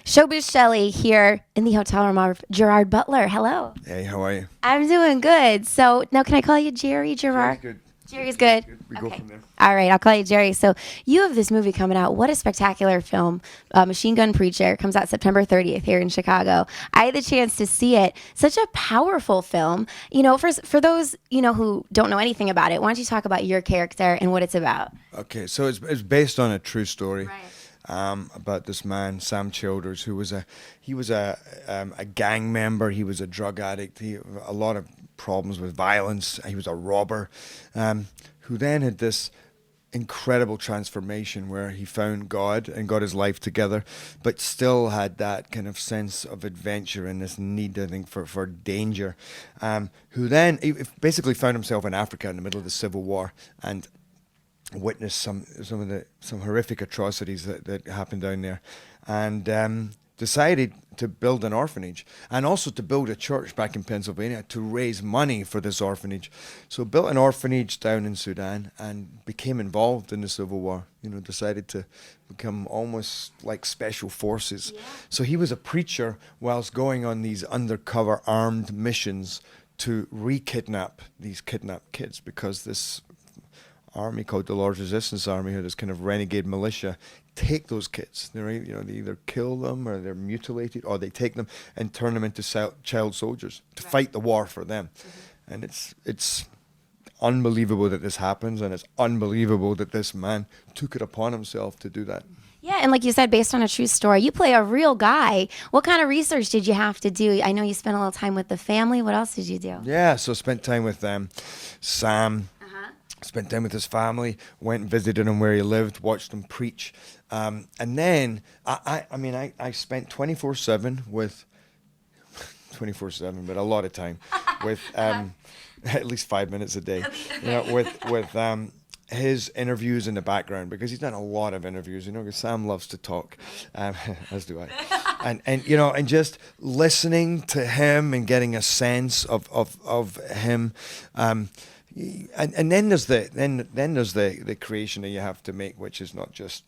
Showbiz Shelley here in the hotel room of Gerard Butler. Hello. Hey, how are you? I'm doing good. So now can I call you Jerry, Gerard? Good. Jerry's good. We go Okay. from there. All right, I'll call you Jerry. So you have this movie coming out. What a spectacular film. Machine Gun Preacher comes out September 30th here in Chicago. I had the chance to see it. Such a powerful film. For those, who don't know anything about it, why don't you talk about your character and what it's about? Okay, so it's based on a true story. Right. About this man, Sam Childers, who was a gang member. He was a drug addict. He a lot of problems with violence. He was a robber, who then had this incredible transformation where he found God and got his life together, but still had that kind of sense of adventure and this need, I think, for danger. Who then he basically found himself in Africa in the middle of the Civil War and witnessed some horrific atrocities that happened down there, and decided to build an orphanage and also to build a church back in Pennsylvania to raise money for this orphanage. So built an orphanage down in Sudan and became involved in the Civil War. Decided to become almost like special forces. Yeah. So he was a preacher whilst going on these undercover armed missions to re-kidnap these kidnapped kids, because this army called the Lord's Resistance Army, who this kind of renegade militia, take those kids. They either kill them or they're mutilated, or they take them and turn them into child soldiers to fight the war for them. Mm-hmm. And it's unbelievable that this happens, and it's unbelievable that this man took it upon himself to do that. Yeah, and like you said, based on a true story, you play a real guy. What kind of research did you have to do? I know you spent a little time with the family. What else did you do? Yeah, so spent time with Sam. Spent time with his family, went and visited him where he lived, watched him preach. And then I spent 24/7 with, 24/7, but a lot of time with at least 5 minutes a day, with his interviews in the background, because he's done a lot of interviews, because Sam loves to talk, as do I. And just listening to him and getting a sense of him. And then there's the creation that you have to make, which is not just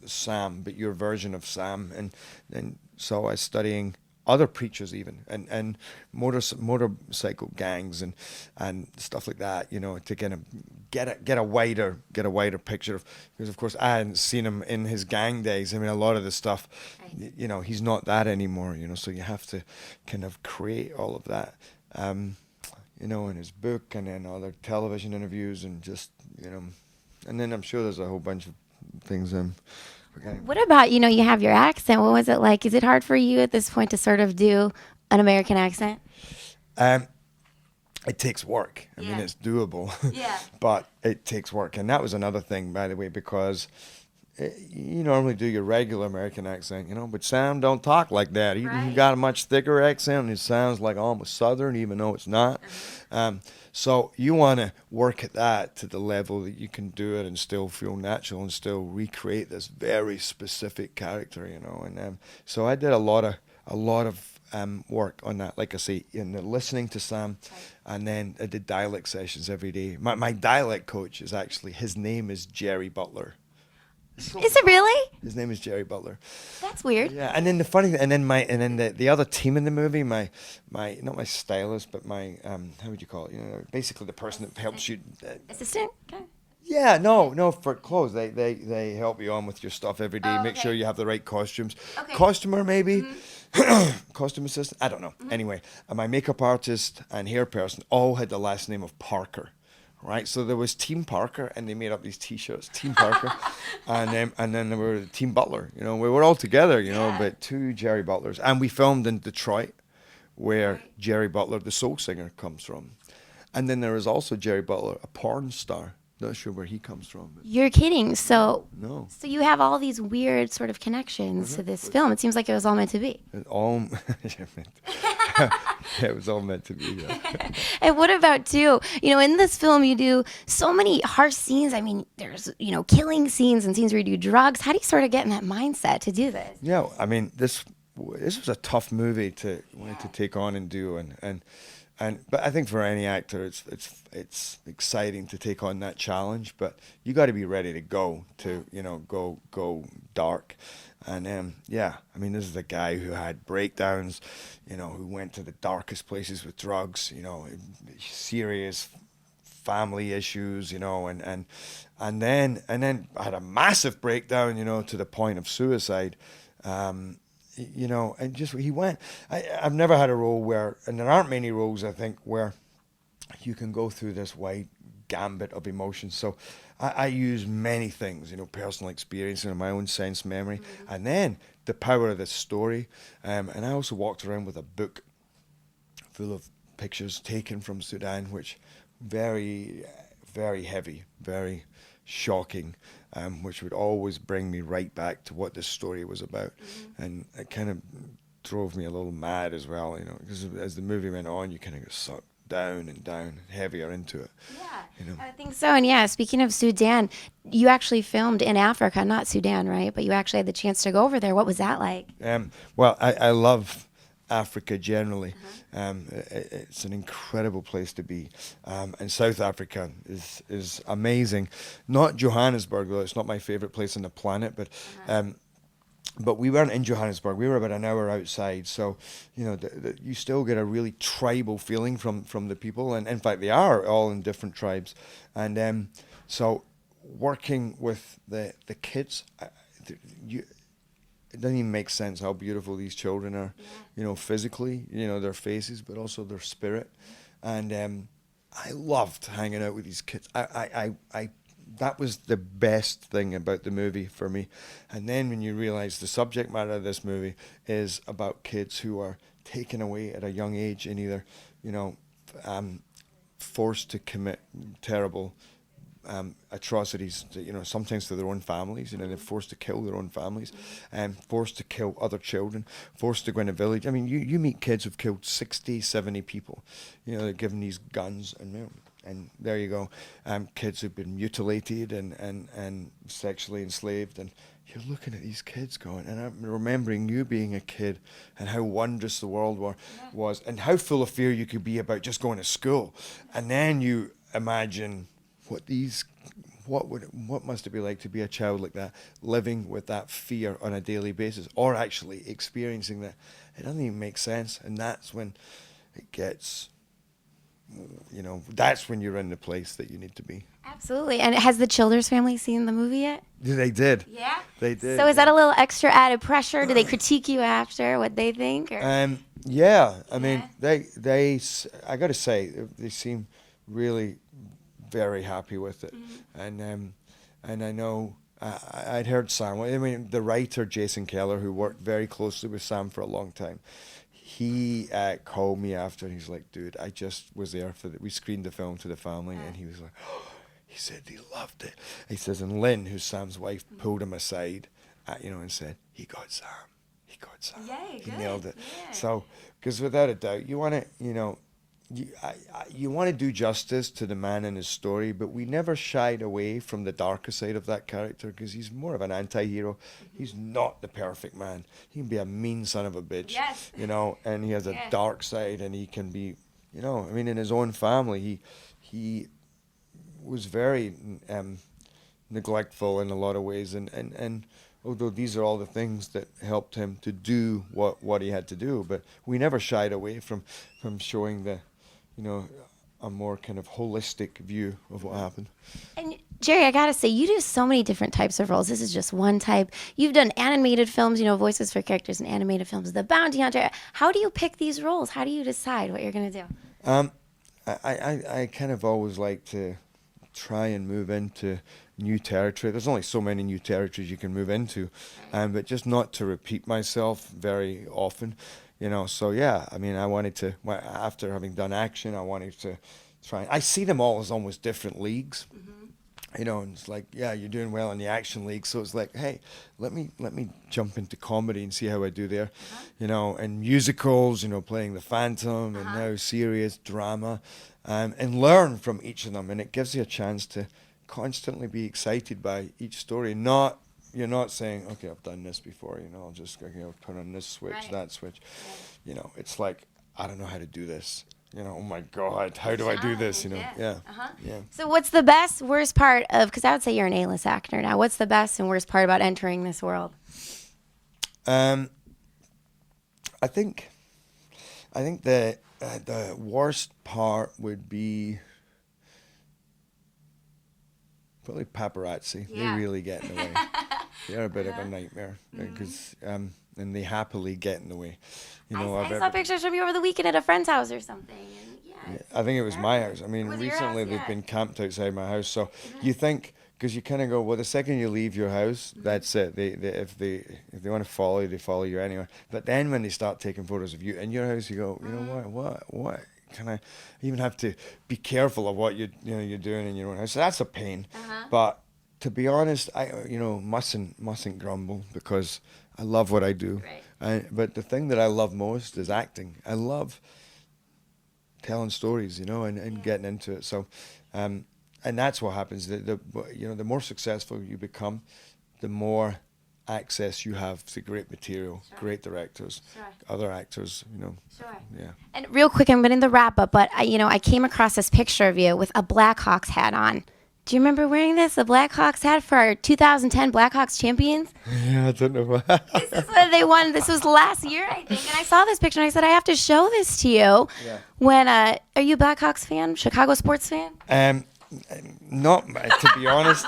Sam, but your version of Sam. And so I was studying other preachers even, and motorcycle gangs and stuff like that, to kind of get a wider picture of, because of course I hadn't seen him in his gang days. I mean, a lot of the stuff, he's not that anymore. So you have to kind of create all of that. In his book, and then other television interviews, and just, and then I'm sure there's a whole bunch of things I'm forgetting. What about, you have your accent. What was it like? Is it hard for you at this point to sort of do an American accent? It takes work. I mean, it's doable. Yeah. But it takes work. And that was another thing, by the way, because you normally do your regular American accent, but Sam don't talk like that. He got a much thicker accent, and it sounds like almost Southern, even though it's not. So you want to work at that to the level that you can do it and still feel natural and still recreate this very specific character, And so I did a lot of work on that. Like I say, listening to Sam, and then I did dialect sessions every day. My dialect coach is actually, his name is Gerry Butler. Is it really? His name is Gerry Butler. That's weird. Yeah, and then the funny thing, and then the other team in the movie, my not my stylist, but my how would you call it? Basically the person that helps you. Assistant. Okay. Yeah, no, for clothes, they help you on with your stuff every day. Make sure you have the right costumes. Okay. Costumer maybe, costume assistant. I don't know. Anyway, my makeup artist and hair person all had the last name of Parker. Right, so there was Team Parker, and they made up these T-shirts, Team Parker, and then there were Team Butler. We were all together, but two Gerry Butlers, and we filmed in Detroit, where Gerry Butler, the soul singer, comes from, and then there is also Gerry Butler, a porn star. Not sure where he comes from. You're kidding. So no. So you have all these weird sort of connections to this film. It seems like it was all meant to be. It was all meant to be. Yeah. And what about too? In this film, you do so many harsh scenes. I mean, there's killing scenes and scenes where you do drugs. How do you sort of get in that mindset to do this? Yeah, I mean, this was a tough movie to take on and do, and But I think for any actor, it's exciting to take on that challenge. But you got to be ready to go to go dark, and yeah, I mean, this is a guy who had breakdowns, who went to the darkest places with drugs, serious family issues, and then had a massive breakdown, to the point of suicide. Um, and just he went. I've never had a role where, and there aren't many roles I think where you can go through this wide gambit of emotions. So I use many things, personal experience and my own sense memory, and then the power of this story. And I also walked around with a book full of pictures taken from Sudan, which very, very heavy, very shocking, which would always bring me right back to what this story was about. And it kind of drove me a little mad as well, because as the movie went on, you kind of get sucked down and down, heavier into it. Yeah, I think so. And yeah, speaking of Sudan, you actually filmed in Africa, not Sudan, right? But you actually had the chance to go over there. What was that like? Well, I love Africa generally. It's an incredible place to be, and South Africa is amazing. Not Johannesburg though; it's not my favorite place on the planet. But we weren't in Johannesburg. We were about an hour outside, so you still get a really tribal feeling from the people, and in fact they are all in different tribes, and so working with the kids, it doesn't even make sense how beautiful these children are, physically, their faces, but also their spirit. And I loved hanging out with these kids. I that was the best thing about the movie for me. And then when you realize the subject matter of this movie is about kids who are taken away at a young age and either, forced to commit terrible atrocities, sometimes to their own families. They're forced to kill their own families, and forced to kill other children, forced to go in a village. I mean, you meet kids who've killed 60, 70 people. They're given these guns, and there you go. Kids who've been mutilated and sexually enslaved, and you're looking at these kids going, and I'm remembering you being a kid and how wondrous the world was, and how full of fear you could be about just going to school, and then you imagine what must it be like to be a child like that, living with that fear on a daily basis, or actually experiencing that. It doesn't even make sense, and that's when it gets, that's when you're in the place that you need to be. Absolutely. And has the Childers family seen the movie yet? They did. Yeah? They did. So is that a little extra added pressure? Do they critique you after what they think? Or? Yeah. I mean, they I got to say, they seem really very happy with it. And I know I'd heard Sam. I mean, the writer Jason Keller, who worked very closely with Sam for a long time, he called me after, and he's like, "Dude, I just was there we screened the film to the family," and he was like, oh, he said he loved it. He says, and Lynn, who's Sam's wife, pulled him aside, and said, "He got Sam. He got Sam. Yay, he good. nailed it." Yeah. So, because without a doubt, you want to, you want to do justice to the man and his story, but we never shied away from the darker side of that character, because he's more of an anti-hero. He's not the perfect man. He can be a mean son of a bitch, Yes. and he has a dark side, and he can be, I mean, in his own family, he was very neglectful in a lot of ways, and although these are all the things that helped him to do what he had to do, but we never shied away from showing the, a more kind of holistic view of what happened. And Jerry, I gotta say, you do so many different types of roles. This is just one type. You've done animated films, voices for characters in animated films, The Bounty Hunter. How do you pick these roles? How do you decide what you're gonna do? I kind of always like to try and move into new territory. There's only so many new territories you can move into, but just not to repeat myself very often. So yeah, I mean, I wanted to, after having done action, I wanted to try. I see them all as almost different leagues, and it's like, yeah, you're doing well in the action league, so it's like, hey, let me jump into comedy and see how I do there, and musicals, playing the Phantom, and now serious drama, and learn from each of them, and it gives you a chance to constantly be excited by each story. You're not saying, okay, I've done this before, I'll just turn on this switch, that switch. It's like, I don't know how to do this. oh my God, how do I do this? Yeah. So what's the best, worst part of, because I would say you're an A-list actor now, what's the best and worst part about entering this world? I think the worst part would be probably paparazzi. Yeah. They really get in the way. They're a bit of a nightmare because and they happily get in the way. I saw pictures from you over the weekend at a friend's house or something. And I think it was my house. I mean, Was it your recently house? they've Yeah. been camped outside my house. So you think, because you kind of go, well, the second you leave your house, that's it. If they want to follow you, they follow you anyway. But then when they start taking photos of you in your house, you go, you know what? Can I even have to be careful of what you're doing in your own house? So that's a pain. But to be honest, I mustn't grumble because I love what I do. Right. But the thing that I love most is acting. I love telling stories, and getting into it. So, and that's what happens. The more successful you become, the more access you have to great material, great directors, other actors. Sure. Yeah. And real quick, I'm getting the wrap up, but I came across this picture of you with a Blackhawks hat on. Do you remember wearing this, the Blackhawks hat for our 2010 Blackhawks champions? Yeah, I don't know. This is what they won. This was last year, I think. And I saw this picture and I said, I have to show this to you. Yeah. When, are you a Blackhawks fan? Chicago sports fan? Not to be honest.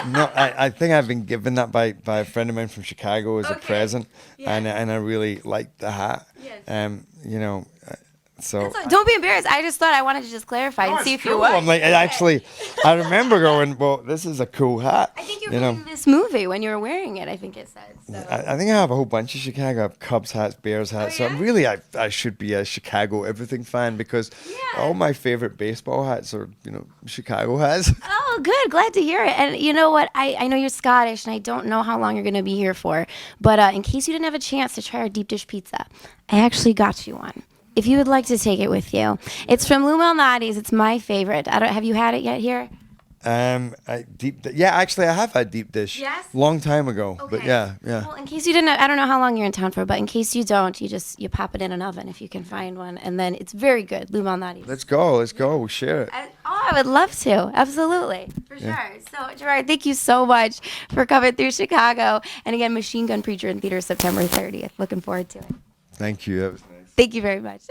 No, I think I've been given that by a friend of mine from Chicago as a present, and I really liked the hat. Yes. So Don't be embarrassed. I just thought I wanted to just clarify and see if you would. I'm like, I remember going, well, this is a cool hat. I think you were in this movie when you were wearing it, I think it said. So. I think I have a whole bunch of Chicago. I have Cubs hats, Bears hats. So I should be a Chicago everything fan because all my favorite baseball hats are, Chicago hats. Oh, good. Glad to hear it. And you know what? I know you're Scottish, and I don't know how long you're going to be here for. But in case you didn't have a chance to try our deep dish pizza, I actually got you one. If you would like to take it with you. It's from Lou Malnati's. It's my favorite. Have you had it yet here? Actually, I have had deep dish. Yes? Long time ago. Okay. But yeah. Well, in case you didn't, I don't know how long you're in town for, but in case you don't, you pop it in an oven if you can find one, and then it's very good. Lou Malnati's. Let's go. We'll share it. I would love to. Absolutely. For sure. So, Gerard, thank you so much for coming through Chicago. And again, Machine Gun Preacher in theaters September 30th. Looking forward to it. Thank you. That was nice. Thank you very much.